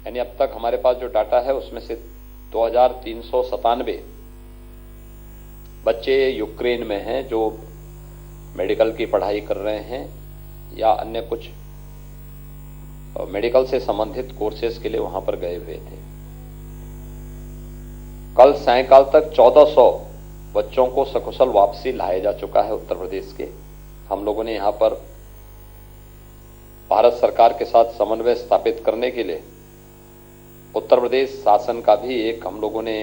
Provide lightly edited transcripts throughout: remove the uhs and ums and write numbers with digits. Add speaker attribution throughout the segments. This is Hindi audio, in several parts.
Speaker 1: यानी अब तक हमारे पास जो डाटा है उसमें से 2397 बच्चे यूक्रेन में हैं जो मेडिकल की पढ़ाई कर रहे हैं या अन्य कुछ मेडिकल से संबंधित कोर्सेज के लिए वहां पर गए हुए थे। कल सायंकाल तक 1400 बच्चों को सकुशल वापसी लाया जा चुका है उत्तर प्रदेश के। हम लोगों ने यहां पर भारत सरकार के साथ समन्वय स्थापित करने के लिए उत्तर प्रदेश शासन का भी एक हम लोगों ने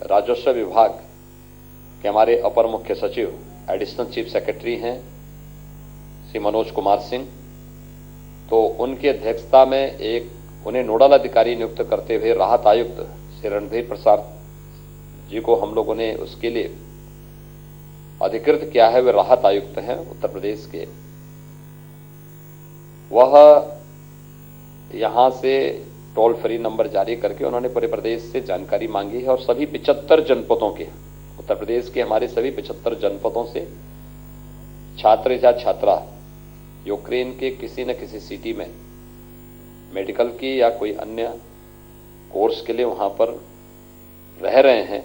Speaker 1: राजस्व विभाग के हमारे अपर मुख्य सचिव एडिशनल चीफ सेक्रेटरी हैं श्री मनोज कुमार सिंह, तो उनकी अध्यक्षता में एक उन्हें नोडल अधिकारी नियुक्त करते हुए राहत आयुक्त श्री रणधीर प्रसाद जी को हम लोगों ने उसके लिए अधिकृत किया है। वे राहत आयुक्त हैं उत्तर प्रदेश के। वह यहां से टोल फ्री नंबर जारी करके उन्होंने पूरे प्रदेश से जानकारी मांगी है और सभी 75 जनपदों के, उत्तर प्रदेश के हमारे सभी 75 जनपदों से छात्र या छात्रा यूक्रेन के किसी न किसी सिटी में मेडिकल की या कोई अन्य कोर्स के लिए वहां पर रह रहे हैं।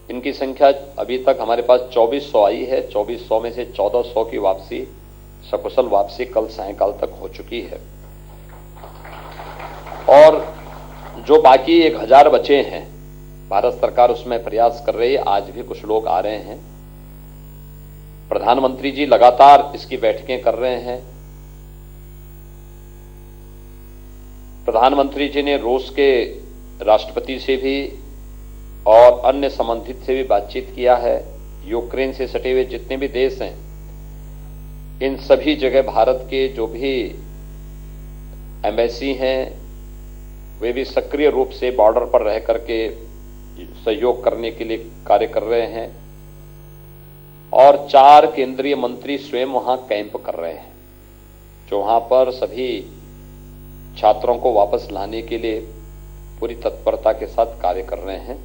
Speaker 1: इनकी संख्या अभी तक हमारे पास 2400 आई है। 2400 में से 1400 की वापसी, सकुशल वापसी कल सायंकाल तक हो चुकी है और जो बाकी 1000 बचे हैं भारत सरकार उसमें प्रयास कर रही है। आज भी कुछ लोग आ रहे हैं। प्रधानमंत्री जी लगातार इसकी बैठकें कर रहे हैं। प्रधानमंत्री जी ने रूस के राष्ट्रपति से भी और अन्य संबंधित से भी बातचीत किया है। यूक्रेन से सटे हुए जितने भी देश हैं, इन सभी जगह भारत के जो भी एम्बेसी हैं वे भी सक्रिय रूप से बॉर्डर पर रह करके सहयोग करने के लिए कार्य कर रहे हैं और 4 केंद्रीय मंत्री स्वयं वहां कैंप कर रहे हैं जो वहां पर सभी छात्रों को वापस लाने के लिए पूरी तत्परता के साथ कार्य कर रहे हैं।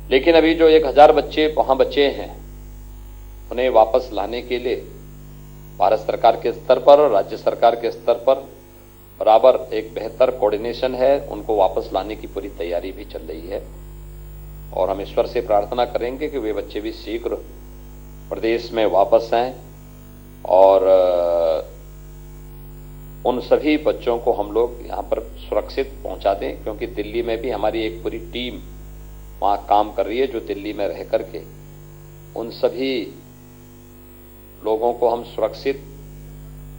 Speaker 1: लेकिन अभी जो 1000 बच्चे वहां बचे हैं उन्हें वापस लाने के लिए भारत सरकार के स्तर पर और राज्य सरकार के स्तर पर बराबर एक बेहतर कोऑर्डिनेशन है। उनको वापस लाने की पूरी तैयारी भी चल रही है और हम ईश्वर से प्रार्थना करेंगे कि वे बच्चे भी शीघ्र प्रदेश में वापस आएं और उन सभी बच्चों को हम लोग यहां पर सुरक्षित पहुंचा दें, क्योंकि दिल्ली में भी हमारी एक पूरी टीम वहां काम कर रही है जो दिल्ली में रह करके उन सभी लोगों को हम सुरक्षित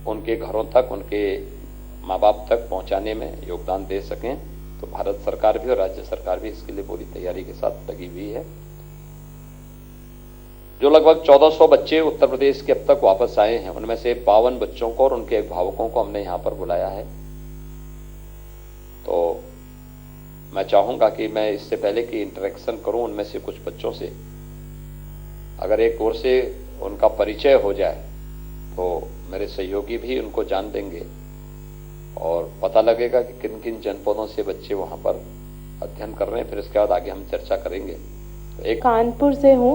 Speaker 1: उनके घरों तक, उनके माँ बाप तक पहुंचाने में योगदान दे सकें। तो भारत सरकार भी और राज्य सरकार भी इसके लिए पूरी तैयारी के साथ लगी हुई है। जो लगभग 1400 बच्चे उत्तर प्रदेश के अब तक वापस आए हैं, उनमें से 52 बच्चों को और उनके अभिभावकों को हमने यहां पर बुलाया है। तो मैं चाहूंगा कि मैं इससे पहले कि इंटरेक्शन करूं उनमें से कुछ बच्चों से, अगर एक ओर से उनका परिचय हो जाए तो मेरे सहयोगी भी उनको जान देंगे और पता लगेगा कि किन किन जनपदों से बच्चे वहां पर अध्ययन कर रहे हैं। फिर इसके बाद आगे हम चर्चा करेंगे। तो एक
Speaker 2: कानपुर से हूँ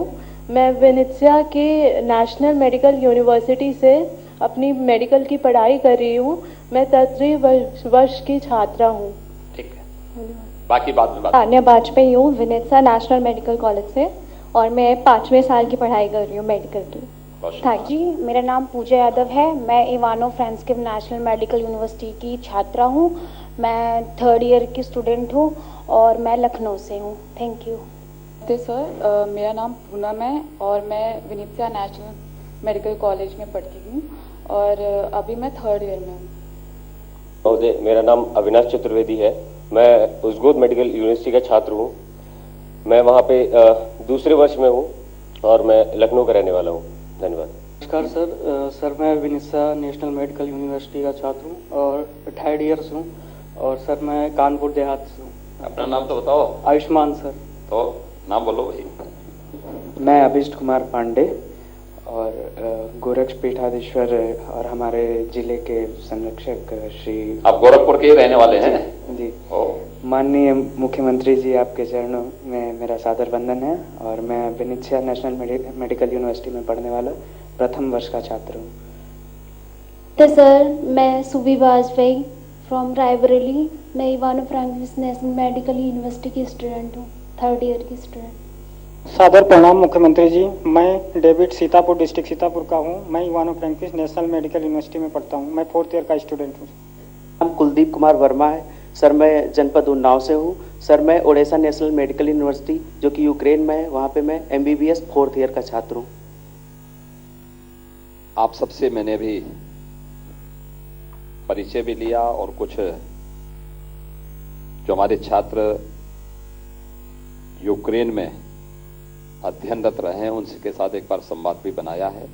Speaker 2: मैं। वेनेत्सिया के नेशनल मेडिकल यूनिवर्सिटी से अपनी मेडिकल की पढ़ाई कर रही हूँ। मैं 3वीं वर्ष की छात्रा हूँ।
Speaker 1: ठीक है, बाकी बाद में बात।
Speaker 3: तान्या बाजपेयी हूँ, वेनेत्सिया नेशनल मेडिकल कॉलेज से, और मैं 5वें साल की पढ़ाई कर रही हूँ मेडिकल की।
Speaker 1: थैंक
Speaker 3: जी, मेरा नाम पूजा यादव है। मैं इवानो फ्रांस्किव नेशनल मेडिकल यूनिवर्सिटी की छात्रा हूँ। मैं 3rd ईयर की स्टूडेंट हूँ और मैं लखनऊ से हूँ। Thank you.
Speaker 4: सर, मेरा नाम पूनम है और मैं वेनेत्सिया नेशनल मेडिकल कॉलेज में पढ़ती हूँ और अभी मैं 3rd ईयर में हूँ।
Speaker 5: मेरा नाम अविनाश चतुर्वेदी है। मैं उस्गोद मेडिकल यूनिवर्सिटी का छात्र हूँ। मैं वहाँ पे 2रे वर्ष में हूँ और मैं लखनऊ का रहने वाला हूँ। धन्यवाद।
Speaker 6: नमस्कार सर, मैं वेनेत्सिया नेशनल मेडिकल यूनिवर्सिटी का छात्र हूँ और 3rd ईयर से हूँ और सर मैं कानपुर देहात से हूँ।
Speaker 1: अपना नाम तो बताओ।
Speaker 6: आयुष्मान सर।
Speaker 1: तो नाम बोलो भाई।
Speaker 7: मैं अभिष्ट कुमार पांडे और गोरक्ष पीठाधीश्वर और हमारे जिले के संरक्षक श्री।
Speaker 1: आप गोरखपुर के ही रहने वाले हैं?
Speaker 7: जी। माननीय मुख्यमंत्री जी, आपके चरणों में मेरा सादर वंदन है और मैं वेनेत्सिया नेशनल मेडिकल यूनिवर्सिटी में पढ़ने वाला 1m वर्ष का छात्र हूँ।
Speaker 3: तो सर, मैं सुबी बाजपेयी फ्रॉम रायबरेली। मैं इवानो फ्रैंकिस नेशनल मेडिकल यूनिवर्सिटी की स्टूडेंट हूँ, 3rd ईयर की स्टूडेंट।
Speaker 8: सादर प्रणाम मुख्यमंत्री जी। मैं डेविड सीतापुर डिस्ट्रिक्ट सीतापुर का हूँ। मैं इवानो फ्रैंकिस नेशनल मेडिकल यूनिवर्सिटी में पढ़ता हूँ। मैं 4th ईयर का स्टूडेंट हूँ।
Speaker 7: नाम कुलदीप कुमार वर्मा है सर। मैं जनपद उन्नाव से हूँ सर। मैं ओडिशा नेशनल मेडिकल यूनिवर्सिटी जो कि यूक्रेन में है, वहाँ पे मैं MBBS 4th ईयर का छात्र हूँ।
Speaker 1: आप सबसे मैंने भी परिचय भी लिया और कुछ जो हमारे छात्र यूक्रेन में अध्ययनरत रहे हैं उनके साथ एक बार संवाद भी बनाया है।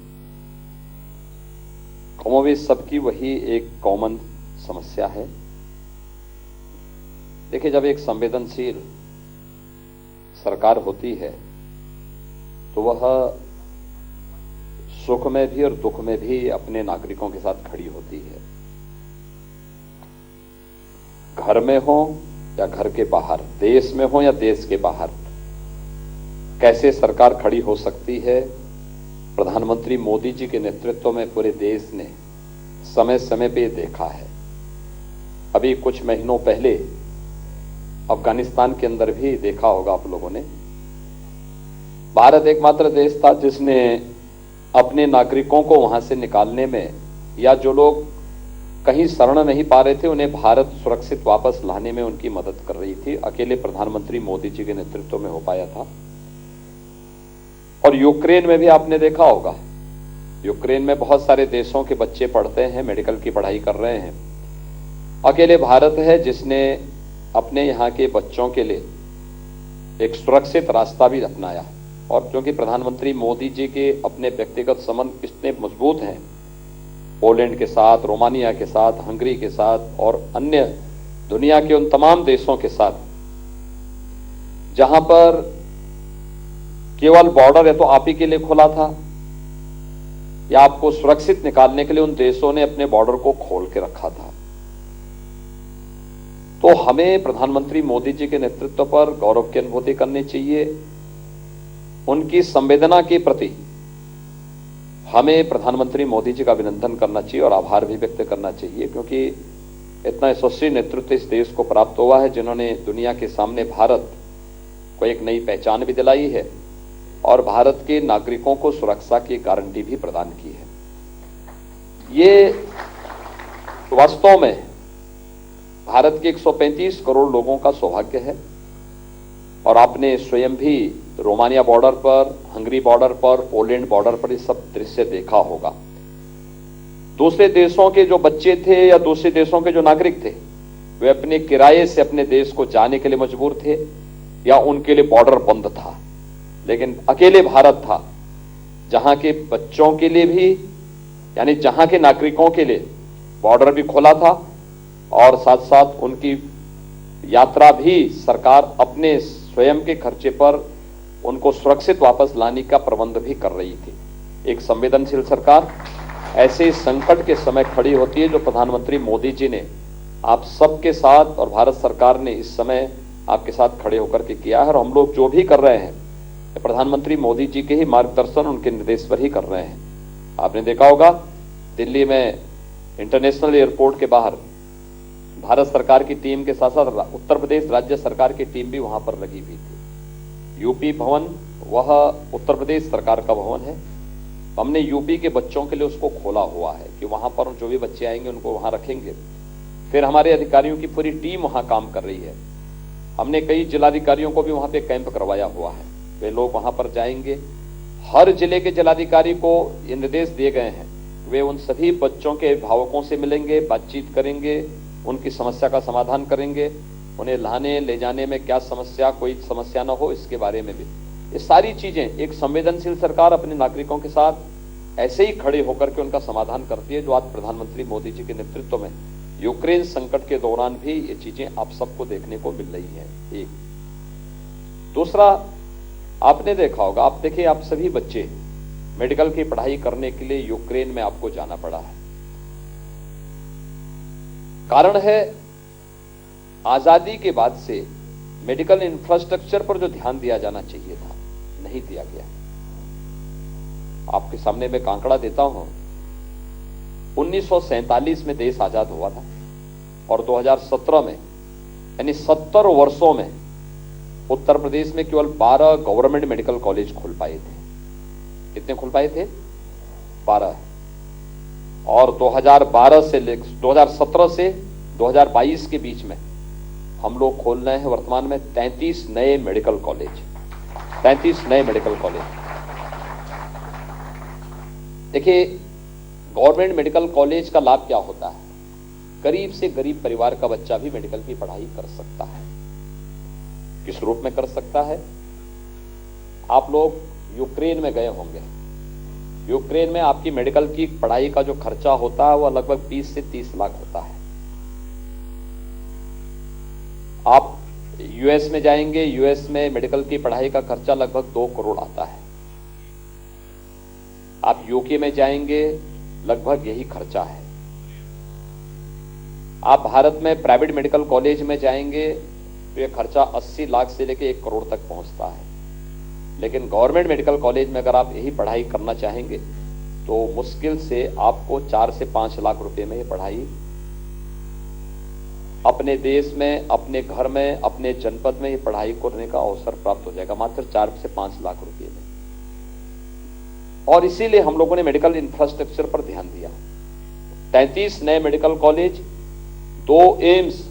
Speaker 1: कमोबेश सबकी वही एक कॉमन समस्या है। देखिए, जब एक संवेदनशील सरकार होती है तो वह सुख में भी और दुख में भी अपने नागरिकों के साथ खड़ी होती है। घर में हो या घर के बाहर, देश में हो या देश के बाहर, कैसे सरकार खड़ी हो सकती है। प्रधानमंत्री मोदी जी के नेतृत्व में पूरे देश ने समय समय पे देखा है। अभी कुछ महीनों पहले अफगानिस्तान के अंदर भी देखा होगा आप लोगों ने। भारत एकमात्र देश था जिसने अपने नागरिकों को वहां से निकालने में, या जो लोग कहीं शरण नहीं पा रहे थे उन्हें भारत सुरक्षित वापस लाने में उनकी मदद कर रही थी। अकेले प्रधानमंत्री मोदी जी के नेतृत्व में हो पाया था। और यूक्रेन में भी आपने देखा होगा, यूक्रेन में बहुत सारे देशों के बच्चे पढ़ते हैं, मेडिकल की पढ़ाई कर रहे हैं। अकेले भारत है जिसने अपने यहाँ के बच्चों के लिए एक सुरक्षित रास्ता भी अपनाया। और क्योंकि प्रधानमंत्री मोदी जी के अपने व्यक्तिगत संबंध इतने मजबूत हैं पोलैंड के साथ, रोमानिया के साथ, हंगरी के साथ और अन्य दुनिया के उन तमाम देशों के साथ जहां पर केवल बॉर्डर है तो आप ही के लिए खुला था, या आपको सुरक्षित निकालने के लिए उन देशों ने अपने बॉर्डर को खोल के रखा था। तो हमें प्रधानमंत्री मोदी जी के नेतृत्व पर गौरव की अनुभूति करनी चाहिए। उनकी संवेदना के प्रति हमें प्रधानमंत्री मोदी जी का अभिनंदन करना चाहिए और आभार भी व्यक्त करना चाहिए, क्योंकि इतना यशस्वी नेतृत्व इस देश को प्राप्त हुआ है जिन्होंने दुनिया के सामने भारत को एक नई पहचान भी दिलाई है और भारत के नागरिकों को सुरक्षा की गारंटी भी प्रदान की है। ये वास्तव में भारत के 135 करोड़ लोगों का सौभाग्य है। और आपने स्वयं भी रोमानिया बॉर्डर पर, हंगरी बॉर्डर पर, पोलैंड बॉर्डर पर ये सब दृश्य देखा होगा। दूसरे देशों के जो बच्चे थे या दूसरे देशों के जो नागरिक थे वे अपने किराए से अपने देश को जाने के लिए मजबूर थे या उनके लिए बॉर्डर बंद था। लेकिन अकेले भारत था जहां के बच्चों के लिए भी, यानी जहां के नागरिकों के लिए बॉर्डर भी खोला था और साथ साथ उनकी यात्रा भी सरकार अपने स्वयं के खर्चे पर उनको सुरक्षित वापस लाने का प्रबंध भी कर रही थी। एक संवेदनशील सरकार ऐसे संकट के समय खड़ी होती है जो प्रधानमंत्री मोदी जी ने आप सबके साथ और भारत सरकार ने इस समय आपके साथ खड़े होकर के किया है। और हम लोग जो भी कर रहे हैं प्रधानमंत्री मोदी जी के ही मार्गदर्शन, उनके निर्देश पर ही कर रहे हैं। आपने देखा होगा दिल्ली में इंटरनेशनल एयरपोर्ट के बाहर भारत सरकार की टीम के साथ साथ उत्तर प्रदेश राज्य सरकार की टीम भी वहां पर लगी हुई थी। यूपी भवन वह उत्तर प्रदेश सरकार का भवन है। हमने यूपी के बच्चों के लिए उसको खोला हुआ है कि वहां पर जो भी बच्चे आएंगे उनको वहां रखेंगे। फिर हमारे अधिकारियों की पूरी टीम वहां काम कर रही है। हमने कई जिलाधिकारियों को भी वहां पे कैंप करवाया हुआ है। वे लोग वहां पर जाएंगे। हर जिले के जिलाधिकारी को ये निर्देश दिए गए हैं, वे उन सभी बच्चों के अभिभावकों से मिलेंगे, बातचीत करेंगे, उनकी समस्या का समाधान करेंगे, उन्हें लाने ले जाने में क्या समस्या, कोई समस्या ना हो इसके बारे में भी। ये सारी चीजें एक संवेदनशील सरकार अपने नागरिकों के साथ ऐसे ही खड़े होकर के उनका समाधान करती है, जो आज प्रधानमंत्री मोदी जी के नेतृत्व में यूक्रेन संकट के दौरान भी ये चीजें आप सबको देखने को मिल रही है। एक दूसरा आपने देखा होगा, आप देखिए, आप सभी बच्चे मेडिकल की पढ़ाई करने के लिए यूक्रेन में आपको जाना पड़ा है। कारण है आजादी के बाद से मेडिकल इंफ्रास्ट्रक्चर पर जो ध्यान दिया जाना चाहिए था नहीं दिया गया। आपके सामने मैं आंकड़ा देता हूं, 1947 में देश आजाद हुआ था और 2017 में, यानी 70 वर्षों में उत्तर प्रदेश में केवल 12 गवर्नमेंट मेडिकल कॉलेज खुल पाए थे। कितने खुल पाए थे? 12। और 2017 से 2022 के बीच में हम लोग खोल रहे हैं वर्तमान में 33 नए मेडिकल कॉलेज। 33 नए मेडिकल कॉलेज। देखिए, गवर्नमेंट मेडिकल कॉलेज का लाभ क्या होता है? गरीब से गरीब परिवार का बच्चा भी मेडिकल की पढ़ाई कर सकता है। किस रूप में कर सकता है? आप लोग यूक्रेन में गए होंगे। यूक्रेन में आपकी मेडिकल की पढ़ाई का जो खर्चा होता है वह लगभग 20 से 30 लाख होता है। आप यूएस में जाएंगे, यूएस में मेडिकल की पढ़ाई का खर्चा लगभग 2 करोड़ आता है। आप यूके में जाएंगे, लगभग यही खर्चा है। आप भारत में प्राइवेट मेडिकल कॉलेज में जाएंगे तो यह खर्चा 80 लाख से लेकर 1 करोड़ तक पहुंचता है। लेकिन गवर्नमेंट मेडिकल कॉलेज में अगर आप यही पढ़ाई करना चाहेंगे तो मुश्किल से आपको 4 से 5 लाख रुपए में ये पढ़ाई अपने देश में, अपने घर में, अपने जनपद में ये पढ़ाई करने का अवसर प्राप्त हो जाएगा, मात्र 4 से 5 लाख रुपए में। और इसीलिए हम लोगों ने मेडिकल इंफ्रास्ट्रक्चर पर ध्यान दिया। 33 नए मेडिकल कॉलेज, 2 एम्स,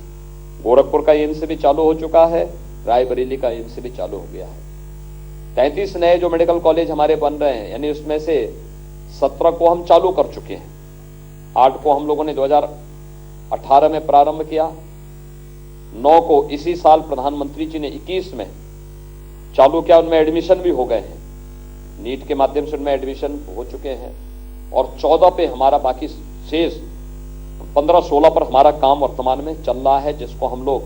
Speaker 1: गोरखपुर का एम्स भी चालू हो चुका है, रायबरेली का एम्स भी चालू हो गया है। 33 नए जो मेडिकल कॉलेज हमारे बन रहे हैं, यानी उसमें से 17 को हम चालू कर चुके हैं। 8 को हम लोगों ने 2018 में प्रारंभ किया, 9 को इसी साल प्रधानमंत्री जी ने 21 में चालू किया, उनमें एडमिशन भी हो गए हैं। नीट के माध्यम से उनमें एडमिशन हो चुके हैं। और 14 पे हमारा बाकी शेष 15-16 पर हमारा काम वर्तमान में चल रहा है, जिसको हम लोग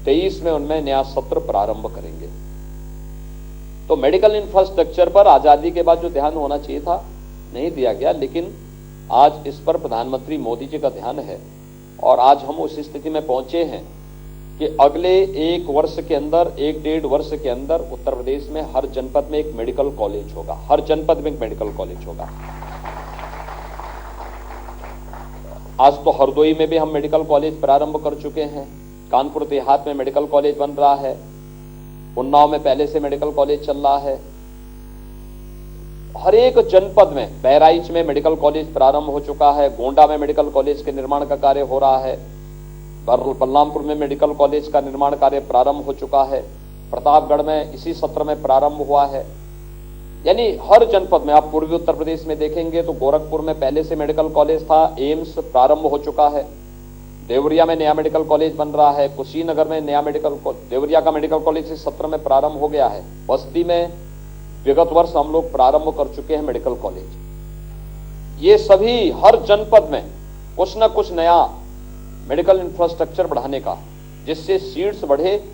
Speaker 1: 23 में उनमें नया सत्र प्रारंभ करेंगे। तो मेडिकल इंफ्रास्ट्रक्चर पर आजादी के बाद जो ध्यान होना चाहिए था नहीं दिया गया, लेकिन आज इस पर प्रधानमंत्री मोदी जी का ध्यान है। और आज हम उस स्थिति में पहुंचे हैं कि अगले 1 वर्ष के अंदर, 1-1.5 वर्ष के अंदर उत्तर प्रदेश में हर जनपद में एक मेडिकल कॉलेज होगा। हर जनपद में एक मेडिकल कॉलेज होगा। आज तो हरदोई में भी हम मेडिकल कॉलेज प्रारंभ कर चुके हैं, कानपुर देहात में मेडिकल कॉलेज बन रहा है, उन्नाव में पहले से मेडिकल कॉलेज चल रहा है। हर एक जनपद में, बहराइच में मेडिकल कॉलेज प्रारंभ हो चुका है, गोंडा में मेडिकल कॉलेज के निर्माण का कार्य हो रहा है, बलरामपुर में मेडिकल कॉलेज का निर्माण कार्य प्रारंभ हो चुका है, प्रतापगढ़ में इसी सत्र में प्रारंभ हुआ है। यानी हर जनपद में, आप पूर्वी उत्तर प्रदेश में देखेंगे तो गोरखपुर में पहले से मेडिकल कॉलेज था, एम्स प्रारंभ हो चुका है, देवरिया में नया मेडिकल कॉलेज बन रहा है, कुशीनगर में नया देवरिया का मेडिकल कॉलेज इस सत्र में प्रारंभ हो गया है, बस्ती में विगत वर्ष हम लोग प्रारंभ कर चुके हैं मेडिकल कॉलेज। ये सभी हर जनपद में कुछ न कुछ नया मेडिकल इंफ्रास्ट्रक्चर बढ़ाने का, जिससे सीट्स बढ़े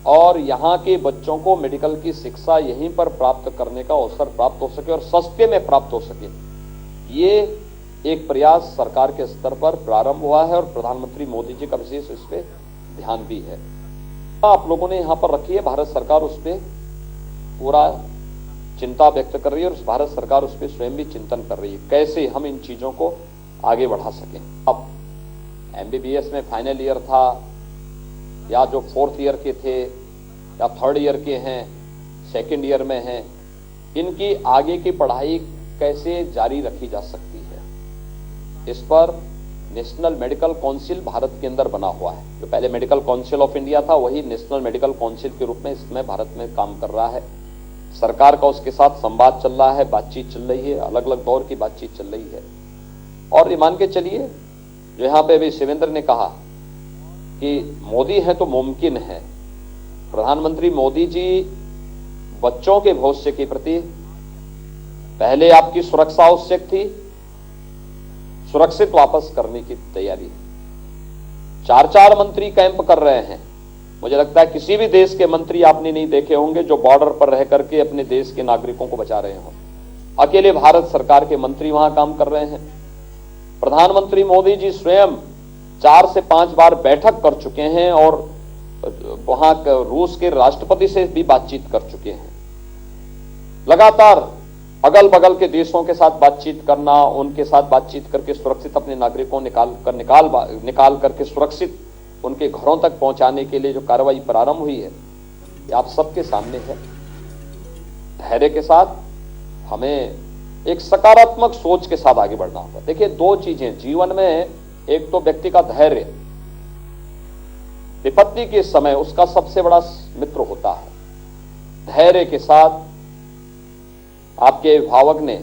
Speaker 1: और यहाँ के बच्चों को मेडिकल की शिक्षा यहीं पर प्राप्त करने का अवसर प्राप्त हो सके और सस्ते में प्राप्त हो सके। ये एक प्रयास सरकार के स्तर पर प्रारंभ हुआ है और प्रधानमंत्री मोदी जी का विशेष इस पे ध्यान भी है। आप लोगों ने यहाँ पर रखी है, भारत सरकार उस पर पूरा चिंता व्यक्त कर रही है और भारत सरकार उस पर स्वयं भी चिंतन कर रही है, कैसे हम इन चीजों को आगे बढ़ा सकें। अब एमबीबीएस में फाइनल ईयर था, या जो 4th ईयर के थे या 3rd ईयर के हैं, 2nd ईयर में हैं, इनकी आगे की पढ़ाई कैसे जारी रखी जा सकती है, इस पर नेशनल मेडिकल काउंसिल भारत के अंदर बना हुआ है। जो पहले मेडिकल काउंसिल ऑफ इंडिया था, वही नेशनल मेडिकल काउंसिल के रूप में इसमें भारत में काम कर रहा है। सरकार का उसके साथ संवाद चल रहा है, बातचीत चल रही है, अलग अलग दौर की बातचीत चल रही है। और ये मान के चलिए, जो यहाँ पे अभी शिवेंद्र ने कहा कि मोदी है तो मुमकिन है। प्रधानमंत्री मोदी जी बच्चों के भविष्य के प्रति पहले आपकी सुरक्षा आवश्यक थी, सुरक्षित वापस करने की तैयारी। 4-4 मंत्री कैंप कर रहे हैं। मुझे लगता है किसी भी देश के मंत्री आपने नहीं देखे होंगे जो बॉर्डर पर रह करके अपने देश के नागरिकों को बचा रहे हों। अकेले भारत सरकार के मंत्री वहां काम कर रहे हैं। प्रधानमंत्री मोदी जी स्वयं 4 से 5 बार बैठक कर चुके हैं और वहां रूस के राष्ट्रपति से भी बातचीत कर चुके हैं। लगातार अगल बगल के देशों के साथ बातचीत करना, उनके साथ बातचीत करके सुरक्षित अपने नागरिकों निकाल करके सुरक्षित उनके घरों तक पहुंचाने के लिए जो कार्रवाई प्रारंभ हुई है, ये आप सबके सामने है। धैर्य के साथ हमें एक सकारात्मक सोच के साथ आगे बढ़ना होगा। देखिए, दो चीजें जीवन में, एक तो व्यक्ति का धैर्य, विपत्ति के समय उसका सबसे बड़ा मित्र होता है। धैर्य के साथ आपके अभिभावक ने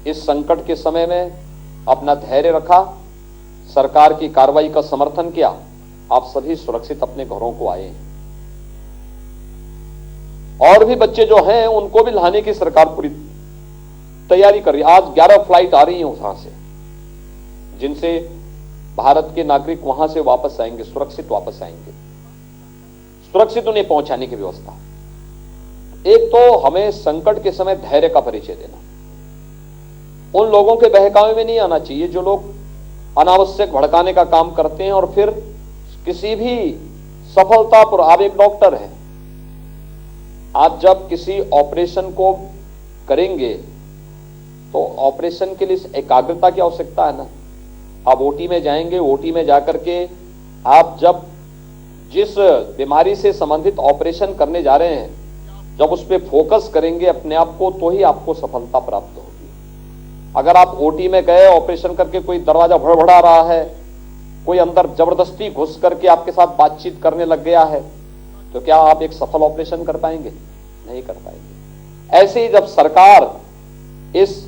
Speaker 1: इस संकट के समय में अपना धैर्य रखा, सरकार की कार्रवाई का समर्थन किया, आप सभी सुरक्षित अपने घरों को आए हैं। और भी बच्चे जो हैं उनको भी लाने की सरकार पूरी तैयारी कर रही है। आज 11 फ्लाइट आ रही हैं वहां से, जिनसे भारत के नागरिक वहां से वापस आएंगे, सुरक्षित वापस आएंगे, सुरक्षित उन्हें पहुंचाने की व्यवस्था। एक तो हमें संकट के समय धैर्य का परिचय देना, उन लोगों के बहकावे में नहीं आना चाहिए जो लोग अनावश्यक भड़काने का काम करते हैं और फिर किसी भी सफलता पर। आप एक डॉक्टर हैं, आप जब किसी ऑपरेशन को करेंगे तो ऑपरेशन के लिए एकाग्रता की आवश्यकता है ना। आप ओटी में जाएंगे, ओटी में जाकर के आप जब जिस बीमारी से संबंधित ऑपरेशन करने जा रहे हैं, जब उस पर फोकस करेंगे अपने आप को, तो ही आपको सफलता प्राप्त होगी। अगर आप ओटी में गए, ऑपरेशन करके कोई दरवाजा भड़बड़ा रहा है, कोई अंदर जबरदस्ती घुस करके आपके साथ बातचीत करने लग गया है, तो क्या आप एक सफल ऑपरेशन कर पाएंगे? नहीं कर पाएंगे। ऐसे ही जब सरकार इस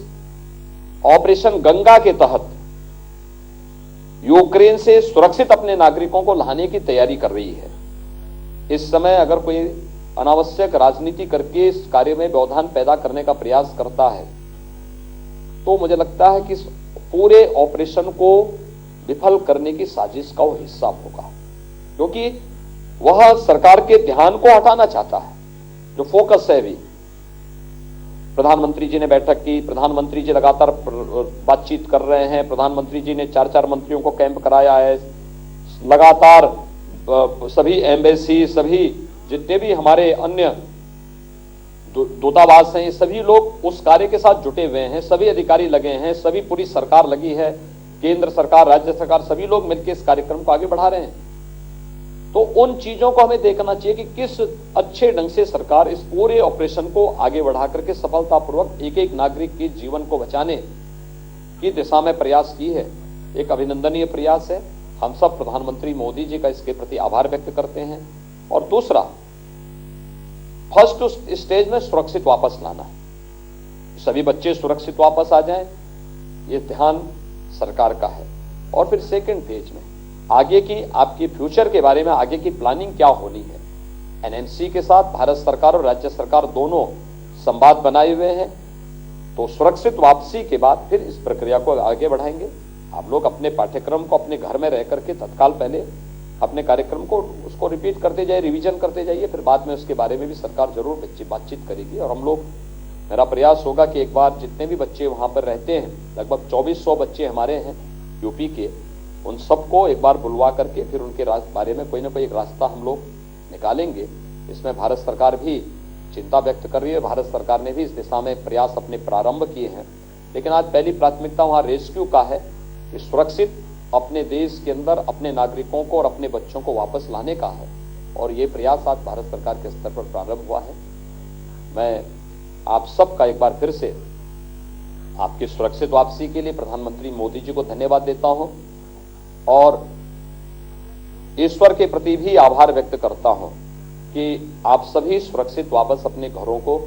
Speaker 1: ऑपरेशन गंगा के तहत यूक्रेन से सुरक्षित अपने नागरिकों को लाने की तैयारी कर रही है, इस समय अगर कोई अनावश्यक राजनीति करके इस कार्य में व्यवधान पैदा करने का प्रयास करता है, तो मुझे लगता है कि इस पूरे ऑपरेशन को विफल करने की साजिश का वो हिस्सा होगा, क्योंकि वह सरकार के ध्यान को हटाना चाहता है। जो फोकस है, अभी प्रधानमंत्री जी ने बैठक की, प्रधानमंत्री जी लगातार बातचीत कर रहे हैं, प्रधानमंत्री जी ने 4-4 मंत्रियों को कैंप कराया है, लगातार सभी एम्बेसी, सभी जितने भी हमारे अन्य दूतावास हैं, सभी लोग उस कार्य के साथ जुटे हुए हैं, सभी अधिकारी लगे हैं, सभी पूरी सरकार लगी है, केंद्र सरकार, राज्य सरकार, सभी लोग मिलकर इस कार्यक्रम को आगे बढ़ा रहे हैं। तो उन चीजों को हमें देखना चाहिए कि किस अच्छे ढंग से सरकार इस पूरे ऑपरेशन को आगे बढ़ा करके सफलतापूर्वक एक एक नागरिक के जीवन को बचाने की दिशा में प्रयास की है। एक अभिनंदनीय प्रयास है। हम सब प्रधानमंत्री मोदी जी का इसके प्रति आभार व्यक्त करते हैं। और दूसरा, फर्स्ट स्टेज में सुरक्षित वापस लाना है, सभी बच्चे सुरक्षित वापस आ जाएं, ये ध्यान सरकार का है। और फिर सेकंड फेज में आगे की आपकी फ्यूचर के बारे में आगे की प्लानिंग क्या होनी है, एनएनसी के साथ भारत सरकार और राज्य सरकार दोनों संवाद बनाए हुए हैं। तो सुरक्षित वापसी के बाद फिर इस प्रक्रिया को आगे बढ़ाएंगे। आप लोग अपने पाठ्यक्रम को अपने घर में रह करके तत्काल पहले अपने कार्यक्रम को उसको रिपीट करते जाइए, रिवीजन करते जाइए, फिर बाद में उसके बारे में भी सरकार जरूर बातचीत करेगी। और हम लोग, मेरा प्रयास होगा कि एक बार जितने भी बच्चे वहां पर रहते हैं, लगभग 2400 बच्चे हमारे हैं यूपी के, उन सबको एक बार बुलवा करके फिर उनके बारे में कोई ना कोई एक रास्ता हम लोग निकालेंगे। इसमें भारत सरकार भी चिंता व्यक्त कर रही है, भारत सरकार ने भी इस दिशा में प्रयास अपने प्रारंभ किए हैं। लेकिन आज पहली प्राथमिकता वहां रेस्क्यू का है कि सुरक्षित अपने देश के अंदर अपने नागरिकों को और अपने बच्चों को वापस लाने का है। और ये प्रयास आज भारत सरकार के स्तर पर प्रारंभ हुआ है। मैं आप सबका एक बार फिर से आपकी सुरक्षित वापसी के लिए प्रधानमंत्री मोदी जी को धन्यवाद देता हूं और ईश्वर के प्रति भी आभार व्यक्त करता हूं कि आप सभी सुरक्षित वापस अपने घरों को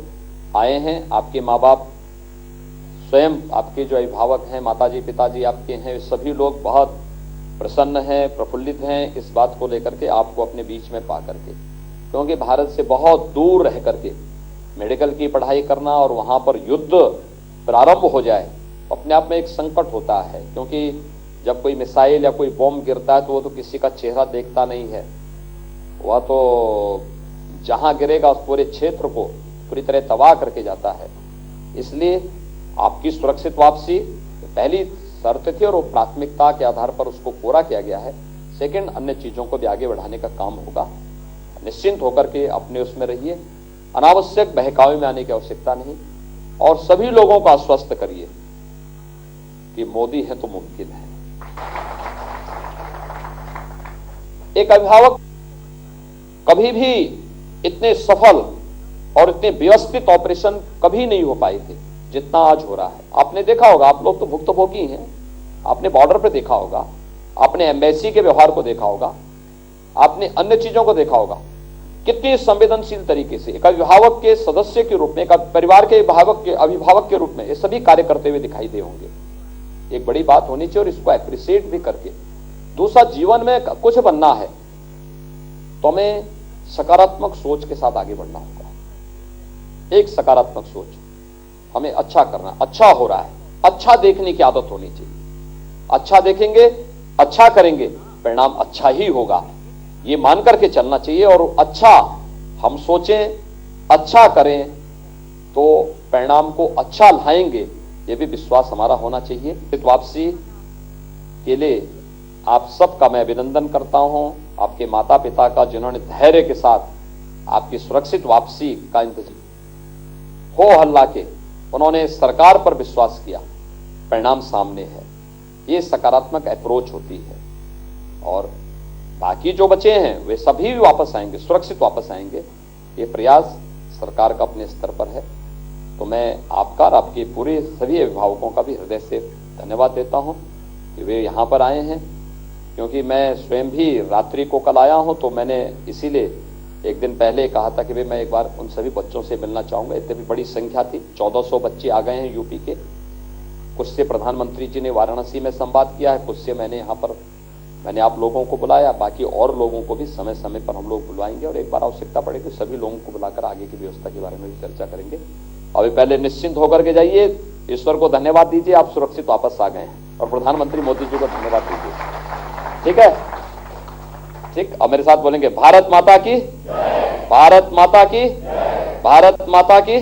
Speaker 1: आए हैं। आपके माँ बाप, स्वयं आपके जो अभिभावक हैं, माताजी पिताजी आपके हैं, सभी लोग बहुत प्रसन्न हैं, प्रफुल्लित हैं इस बात को लेकर के आपको अपने बीच में पा करके। क्योंकि भारत से बहुत दूर रह करके मेडिकल की पढ़ाई करना और वहां पर युद्ध प्रारंभ हो जाए, अपने आप में एक संकट होता है। क्योंकि जब कोई मिसाइल या कोई बॉम्ब गिरता है तो वो तो किसी का चेहरा देखता नहीं है, वह तो जहां गिरेगा उस पूरे क्षेत्र को पूरी तरह तबाह करके जाता है। इसलिए आपकी सुरक्षित वापसी पहली शर्त थी और वो प्राथमिकता के आधार पर उसको पूरा किया गया है। सेकंड, अन्य चीजों को भी आगे बढ़ाने का काम होगा। निश्चिंत होकर के अपने उसमें रहिए, अनावश्यक बहकावे में आने की आवश्यकता नहीं, और सभी लोगों को आश्वस्त करिए कि मोदी है तो मुमकिन है। एक अभिभावक कभी भी इतने सफल और इतने व्यवस्थित ऑपरेशन कभी नहीं हो पाए थे जितना आज हो रहा है। आपने देखा होगा, आप लोग तो भुक्तभोगी हैं, आपने बॉर्डर पे देखा होगा, आपने एम्बेसी के व्यवहार को देखा होगा, आपने अन्य चीजों को देखा होगा, कितनी संवेदनशील तरीके से एक अभिभावक के सदस्य के रूप में, एक परिवार के अभिभावक के रूप में ये सभी कार्य करते हुए दिखाई दे होंगे। एक बड़ी बात होनी चाहिए और इसको एप्रिशिएट भी करके। दूसरा, जीवन में कुछ बनना है तो हमें सकारात्मक सोच के साथ आगे बढ़ना होगा। एक सकारात्मक सोच, हमें अच्छा करना, अच्छा हो रहा है, अच्छा देखने की आदत होनी चाहिए। अच्छा देखेंगे, अच्छा करेंगे, परिणाम अच्छा ही होगा, ये मान करके चलना चाहिए। और अच्छा हम सोचें, अच्छा करें तो परिणाम को अच्छा लाएंगे, ये भी विश्वास हमारा होना चाहिए। वापसी के लिए आप सबका मैं अभिनंदन करता हूं, आपके माता पिता का जिन्होंने धैर्य के साथ आपकी सुरक्षित वापसी का इंतजाम हो हल्ला के उन्होंने सरकार पर विश्वास किया, परिणाम सामने है। ये सकारात्मक अप्रोच होती है। और बाकी जो बचे हैं वे सभी भी वापस आएंगे, सुरक्षित वापस आएंगे। ये प्रयास सरकार का अपने स्तर पर है। तो मैं आपका और आपके पूरे सभी अभिभावकों का भी हृदय से धन्यवाद देता हूं कि वे यहाँ पर आए हैं, क्योंकि मैं स्वयं भी रात्रि को कल आया हूं, तो मैंने इसीलिए एक दिन पहले कहा था कि भाई मैं एक बार उन सभी बच्चों से मिलना चाहूंगा। इतनी भी बड़ी संख्या थी, 1400 बच्चे आ गए हैं यूपी के। कुछ से प्रधानमंत्री जी ने वाराणसी में संवाद किया है, कुछ से मैंने यहाँ पर मैंने आप लोगों को बुलाया, बाकी और लोगों को भी समय समय पर हम लोग बुलवाएंगे और एक बार आवश्यकता पड़ेगी सभी लोगों को बुलाकर आगे की व्यवस्था के बारे में भी चर्चा करेंगे। अभी पहले निश्चिंत होकर के जाइए, ईश्वर को धन्यवाद दीजिए, आप सुरक्षित वापस आ गए हैं, और प्रधानमंत्री मोदी जी को धन्यवाद दीजिए। ठीक है, ठीक। अब मेरे साथ बोलेंगे, भारत माता की, भारत माता की, भारत माता की।